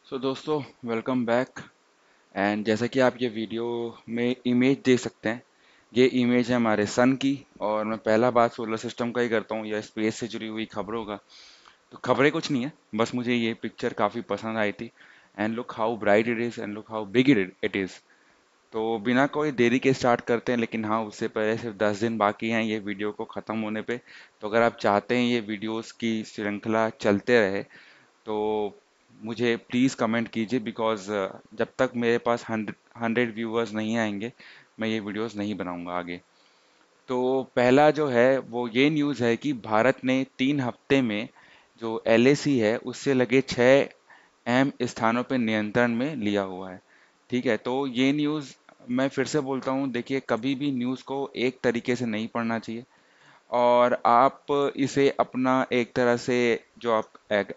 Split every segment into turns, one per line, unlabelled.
दोस्तों, welcome back. And जैसा कि आप ये वीडियो में इमेज देख सकते हैं, ये इमेज है हमारे सन की। और मैं पहला बात सोलर सिस्टम का ही करता हूँ या स्पेस से जुड़ी हुई खबरों का। तो खबरें कुछ नहीं है, बस मुझे ये पिक्चर काफ़ी पसंद आई थी। And look how bright it is and look how big it is. तो बिना कोई देरी के स्टार्ट करते हैं, लेकिन हाँ, उससे पहले सिर्फ 10 दिन बाकी हैं ये वीडियो को ख़त्म होने पे। तो अगर आप चाहते हैं ये वीडियोस की श्रृंखला चलते रहे, तो मुझे प्लीज़ कमेंट कीजिए, बिकॉज़ जब तक मेरे पास 100 व्यूअर्स नहीं आएंगे, मैं ये वीडियोस नहीं बनाऊंगा आगे। तो पहला जो है वो ये न्यूज़ है कि भारत ने 3 हफ्ते में जो एलएसी है उससे लगे 6 अहम स्थानों पर नियंत्रण में लिया हुआ है। ठीक है, तो ये न्यूज़, मैं फिर से बोलता हूँ, देखिए कभी भी न्यूज़ को एक तरीके से नहीं पढ़ना चाहिए। और आप इसे अपना एक तरह से, जो आप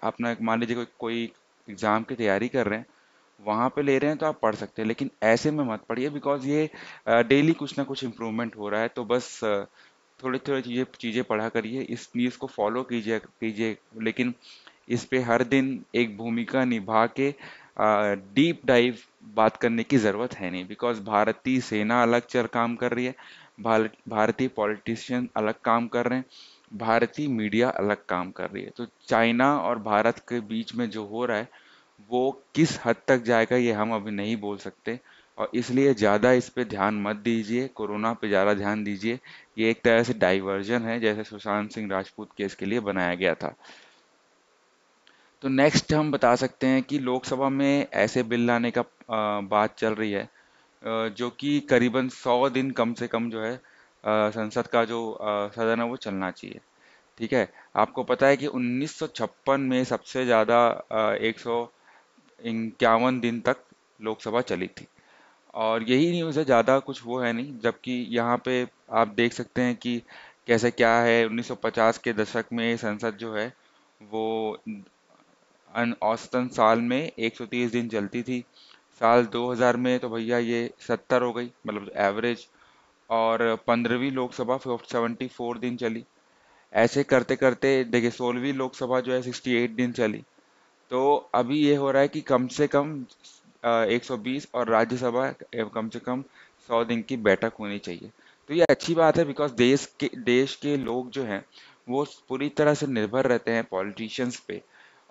अपना मान लीजिए कोई एग्ज़ाम की तैयारी कर रहे हैं, वहाँ पे ले रहे हैं तो आप पढ़ सकते हैं, लेकिन ऐसे में मत पढ़िए, बिकॉज ये डेली कुछ ना कुछ इम्प्रूवमेंट हो रहा है। तो बस थोड़ी थोड़ी चीज़ें चीज़ें पढ़ा करिए, इस न्यूज़ को फॉलो कीजिए कीजिए, लेकिन इस पे हर दिन एक भूमिका निभा के डीप डाइव बात करने की ज़रूरत है नहीं, बिकॉज भारतीय सेना अलग चल काम कर रही है, भारतीय पॉलिटिशियन अलग काम कर रहे हैं, भारतीय मीडिया अलग काम कर रही है। तो चाइना और भारत के बीच में जो हो रहा है वो किस हद तक जाएगा ये हम अभी नहीं बोल सकते। और इसलिए ज़्यादा इस पे ध्यान मत दीजिए, कोरोना पे ज़्यादा ध्यान दीजिए। ये एक तरह से डाइवर्जन है, जैसे सुशांत सिंह राजपूत केस के लिए बनाया गया था। तो नेक्स्ट हम बता सकते हैं कि लोकसभा में ऐसे बिल लाने का बात चल रही है, जो कि करीबन 100 दिन कम से कम जो है संसद का जो सदन है वो चलना चाहिए। ठीक है, आपको पता है कि 1956 में सबसे ज़्यादा 151 दिन तक लोकसभा चली थी। और यही न्यूज़ है, ज़्यादा कुछ वो है नहीं। जबकि यहाँ पे आप देख सकते हैं कि कैसे क्या है। 1950 के दशक में संसद जो है वो औसतन साल में 130 दिन चलती थी। साल 2000 में तो भैया ये 70 हो गई, मतलब एवरेज। और 15वीं लोकसभा 74 दिन चली। ऐसे करते करते देखिए 16वीं लोकसभा जो है 68 दिन चली। तो अभी ये हो रहा है कि कम से कम 120, और राज्यसभा कम से कम 100 दिन की बैठक होनी चाहिए। तो ये अच्छी बात है, बिकॉज देश के लोग जो हैं वो पूरी तरह से निर्भर रहते हैं पॉलिटिशियंस पे।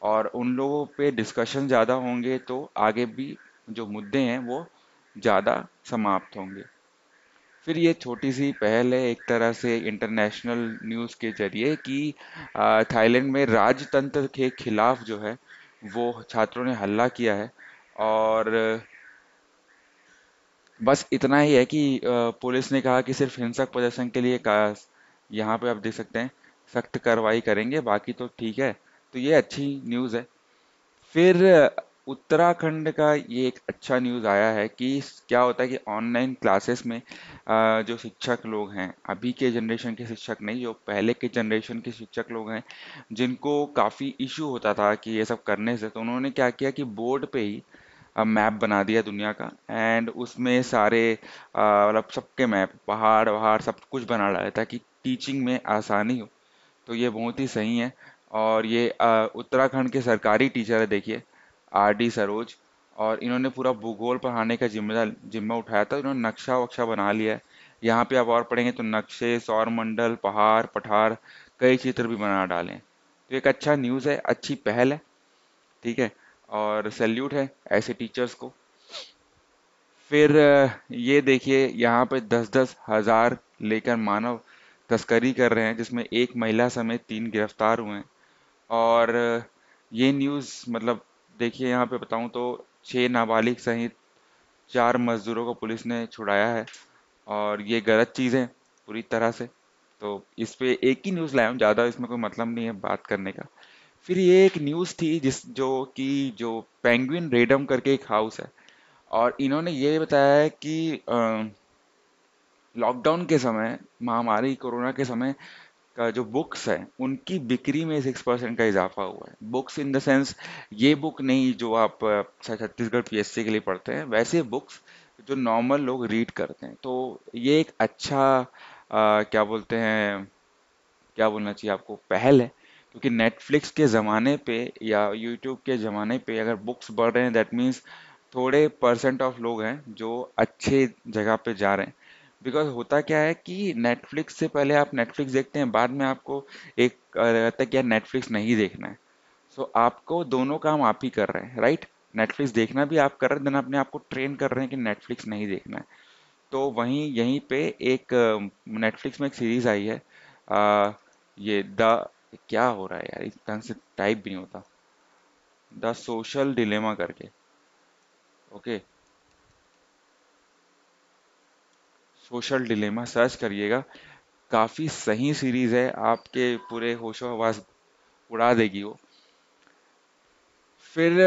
और उन लोगों पे डिस्कशन ज़्यादा होंगे तो आगे भी जो मुद्दे हैं वो ज़्यादा समाप्त होंगे। फिर ये छोटी सी पहल है एक तरह से इंटरनेशनल न्यूज़ के जरिए कि थाईलैंड में राजतंत्र के खिलाफ जो है वो छात्रों ने हल्ला किया है। और बस इतना ही है कि पुलिस ने कहा कि सिर्फ हिंसक प्रदर्शन के लिए का यहाँ पे आप देख सकते हैं सख्त कार्रवाई करेंगे, बाकी तो ठीक है। तो ये अच्छी न्यूज़ है। फिर उत्तराखंड का ये एक अच्छा न्यूज़ आया है कि क्या होता है कि ऑनलाइन क्लासेस में जो शिक्षक लोग हैं, अभी के जनरेशन के शिक्षक नहीं, जो पहले के जनरेशन के शिक्षक लोग हैं, जिनको काफ़ी इशू होता था कि ये सब करने से, तो उन्होंने क्या किया कि बोर्ड पे ही मैप बना दिया दुनिया का। एंड उसमें सारे मतलब सबके मैप, पहाड़ वहाड़ सब कुछ बना डाला ताकि टीचिंग में आसानी हो। तो ये बहुत ही सही है। और ये उत्तराखंड के सरकारी टीचर है, देखिए आर डी सरोज। और इन्होंने पूरा भूगोल पढ़ाने का जिम्मा उठाया था। इन्होंने नक्शा वक्शा बना लिया है। यहाँ पे आप और पढ़ेंगे तो नक्शे, सौरमंडल, पहाड़ पठार, कई चित्र भी बना डाले हैं। तो एक अच्छा न्यूज़ है, अच्छी पहल है। ठीक है, और सैल्यूट है ऐसे टीचर्स को। फिर ये देखिए यहाँ पे 10-10 हज़ार लेकर मानव तस्करी कर रहे हैं, जिसमें एक महिला समेत 3 गिरफ्तार हुए हैं। और ये न्यूज़ मतलब देखिए यहाँ पे बताऊँ तो 6 नाबालिग सहित 4 मजदूरों को पुलिस ने छुड़ाया है। और ये गलत चीज़ है पूरी तरह से। तो इस पे एक ही न्यूज़ लाया हूँ, ज़्यादा इसमें कोई मतलब नहीं है बात करने का। फिर ये एक न्यूज़ थी जो पेंगुइन रेडम करके एक हाउस है, और इन्होंने ये बताया है कि लॉकडाउन के समय, महामारी कोरोना के समय का जो बुक्स है उनकी बिक्री में 6% का इजाफा हुआ है। बुक्स इन द सेंस, ये बुक नहीं जो आप छत्तीसगढ़ पीएससी के लिए पढ़ते हैं, वैसे बुक्स जो नॉर्मल लोग रीड करते हैं। तो ये एक अच्छा क्या बोलते हैं, क्या बोलना चाहिए आपको, पहल है। क्योंकि नेटफ्लिक्स के ज़माने पे या यूट्यूब के ज़माने पे अगर बुक्स बढ़ रहे हैं, दैट मीन्स थोड़े परसेंट ऑफ लोग हैं जो अच्छे जगह पे जा रहे हैं। बिकॉज होता क्या है कि नेटफ्लिक्स से पहले आप नेटफ्लिक्स देखते हैं, बाद में आपको एक रहता है कि यार नेटफ्लिक्स नहीं देखना है। सो आपको दोनों काम आप ही कर रहे हैं, राइट। नेटफ्लिक्स देखना भी आप कर रहे हैं, देन अपने आप को ट्रेन कर रहे हैं कि नेटफ्लिक्स नहीं देखना है। तो वहीं यहीं पे एक नेटफ्लिक्स में एक सीरीज आई है, ये द, क्या हो रहा है यार, इस ढंग से टाइप भी नहीं होता, द सोशल डिलेमा करके। ओके, सोशल डिलेमा सर्च करिएगा, काफी सही सीरीज है, आपके पूरे होशो हवास उड़ा देगी वो। फिर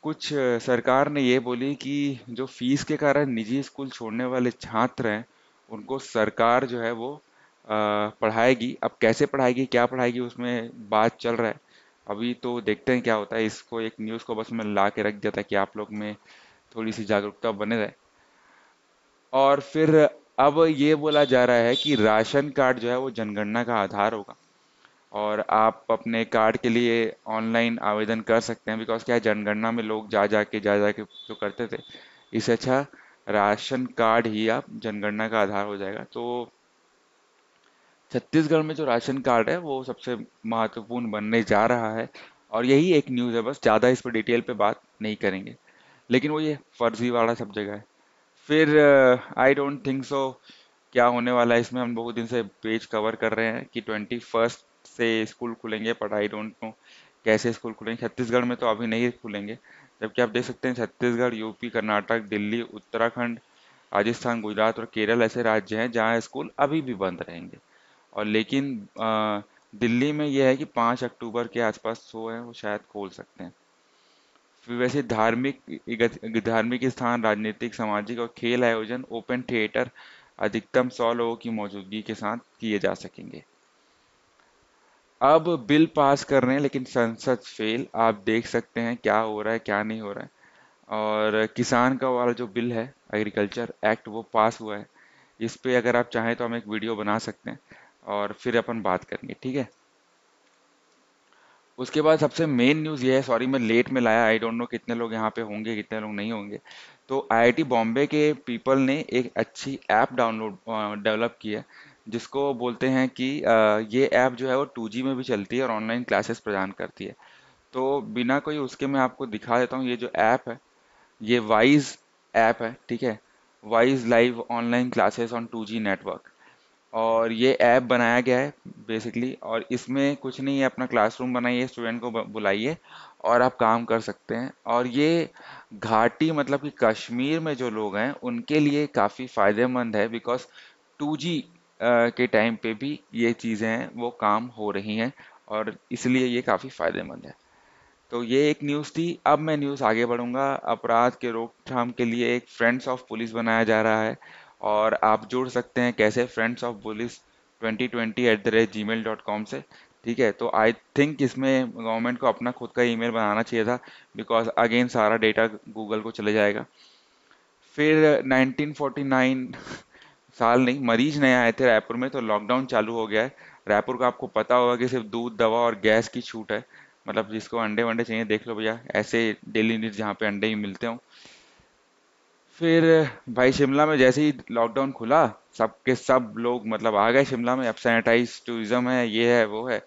कुछ सरकार ने ये बोली कि जो फीस के कारण निजी स्कूल छोड़ने वाले छात्र हैं, उनको सरकार जो है वो पढ़ाएगी। अब कैसे पढ़ाएगी, क्या पढ़ाएगी, उसमें बात चल रहा है। अभी तो देखते हैं क्या होता है। इसको एक न्यूज़ को बस मैं ला के रख दिया था कि आप लोग में थोड़ी सी जागरूकता बने रहे। और फिर अब ये बोला जा रहा है कि राशन कार्ड जो है वो जनगणना का आधार होगा, और आप अपने कार्ड के लिए ऑनलाइन आवेदन कर सकते हैं। बिकॉज क्या है, जनगणना में लोग जा जाके जो करते थे, इससे अच्छा राशन कार्ड ही आप जनगणना का आधार हो जाएगा। तो छत्तीसगढ़ में जो राशन कार्ड है वो सबसे महत्वपूर्ण बनने जा रहा है। और यही एक न्यूज़ है, बस ज़्यादा इस पर डिटेल पे बात नहीं करेंगे। लेकिन वो ये फर्जी वाला सब जगह है। फिर आई डोंट थिंक सो क्या होने वाला है इसमें। हम बहुत दिन से पेज कवर कर रहे हैं कि 21 से स्कूल खुलेंगे, बट आई डोंट नो कैसे स्कूल खुलेंगे। छत्तीसगढ़ में तो अभी नहीं खुलेंगे, जबकि आप देख सकते हैं छत्तीसगढ़, यूपी, कर्नाटक, दिल्ली, उत्तराखंड, राजस्थान, गुजरात और केरल ऐसे राज्य हैं जहाँ स्कूल अभी भी बंद रहेंगे। और लेकिन दिल्ली में यह है कि 5 अक्टूबर के आसपास शो है वो शायद खोल सकते हैं। फिर वैसे धार्मिक स्थान, राजनीतिक, सामाजिक और खेल आयोजन ओपन थिएटर अधिकतम 100 लोगों की मौजूदगी के साथ किए जा सकेंगे। अब बिल पास कर रहे हैं लेकिन संसद फेल। आप देख सकते हैं क्या हो रहा है क्या नहीं हो रहा है। और किसान का वाला जो बिल है, एग्रीकल्चर एक्ट, वो पास हुआ है। इस पे अगर आप चाहें तो हम एक वीडियो बना सकते हैं और फिर अपन बात करेंगे, ठीक है। उसके बाद सबसे मेन न्यूज़ ये है, सॉरी मैं लेट में लाया, आई डोंट नो कितने लोग यहाँ पे होंगे कितने लोग नहीं होंगे। तो आईआईटी बॉम्बे के पीपल ने एक अच्छी ऐप डाउनलोड डेवलप की है, जिसको बोलते हैं कि ये ऐप जो है वो 2G में भी चलती है और ऑनलाइन क्लासेस प्रदान करती है। तो बिना कोई उसके मैं आपको दिखा देता हूँ। ये जो ऐप है, ये वाइज ऐप है, ठीक है। Wise live online classes on 2G network. और ये ऐप बनाया गया है बेसिकली, और इसमें कुछ नहीं है, अपना क्लासरूम बनाइए, स्टूडेंट को बुलाइए और आप काम कर सकते हैं। और ये घाटी मतलब कि कश्मीर में जो लोग हैं उनके लिए काफ़ी फायदेमंद है। बिकॉज 2G के टाइम पे भी ये चीज़ें हैं वो काम हो रही हैं, और इसलिए ये काफ़ी फायदेमंद है। तो ये एक न्यूज़ थी। अब मैं न्यूज़ आगे बढ़ूंगा। अपराध के रोकथाम के लिए एक फ्रेंड्स ऑफ पुलिस बनाया जा रहा है, और आप जुड़ सकते हैं कैसे, फ्रेंड्स ऑफ पुलिस 2020@gmail.com से, ठीक है। तो आई थिंक इसमें गवर्नमेंट को अपना खुद का ईमेल बनाना चाहिए था, बिकॉज अगेन सारा डेटा गूगल को चले जाएगा। फिर 1949 साल नहीं, मरीज नए आए थे रायपुर में तो लॉकडाउन चालू हो गया है। रायपुर का आपको पता होगा कि सिर्फ दूध, दवा और गैस की छूट है। मतलब जिसको अंडे वंडे चाहिए देख लो भैया, ऐसे डेली नीड्स जहाँ पे अंडे ही मिलते हो। फिर भाई शिमला में जैसे ही लॉकडाउन खुला, सबके सब लोग मतलब आ गए शिमला में। अब सैनिटाइज टूरिज्म है, ये है वो है।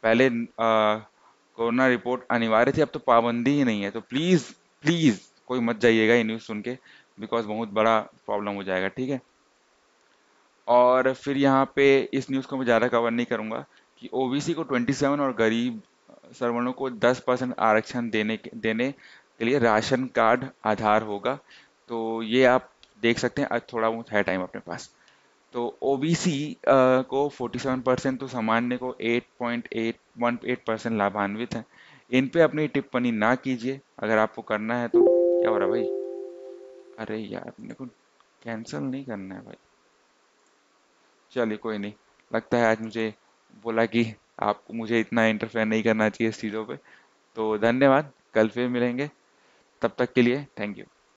पहले कोरोना रिपोर्ट अनिवार्य थी, अब तो पाबंदी ही नहीं है। तो प्लीज प्लीज कोई मत जाइएगा ये न्यूज़ सुन के, बिकॉज बहुत बड़ा प्रॉब्लम हो जाएगा, ठीक है। और फिर यहाँ पे इस न्यूज़ को मैं ज़्यादा कवर नहीं करूँगा कि ओबीसी को 27 और गरीब सवर्णों को 10% आरक्षण देने के लिए राशन कार्ड आधार होगा। तो ये आप देख सकते हैं, आज थोड़ा बहुत है टाइम अपने पास। तो ओबीसी को 47% तो सामान्य को 8.818% लाभान्वित है। इन पे अपनी टिप्पणी ना कीजिए, अगर आपको करना है तो। क्या हो रहा है भाई? अरे यार मेरे को कैंसिल नहीं करना है भाई। चलिए कोई नहीं। लगता है आज मुझे बोला कि आपको मुझे इतना इंटरफेयर नहीं करना चाहिए इस चीज़ों पे। तो धन्यवाद, कल फिर मिलेंगे। तब तक के लिए थैंक यू।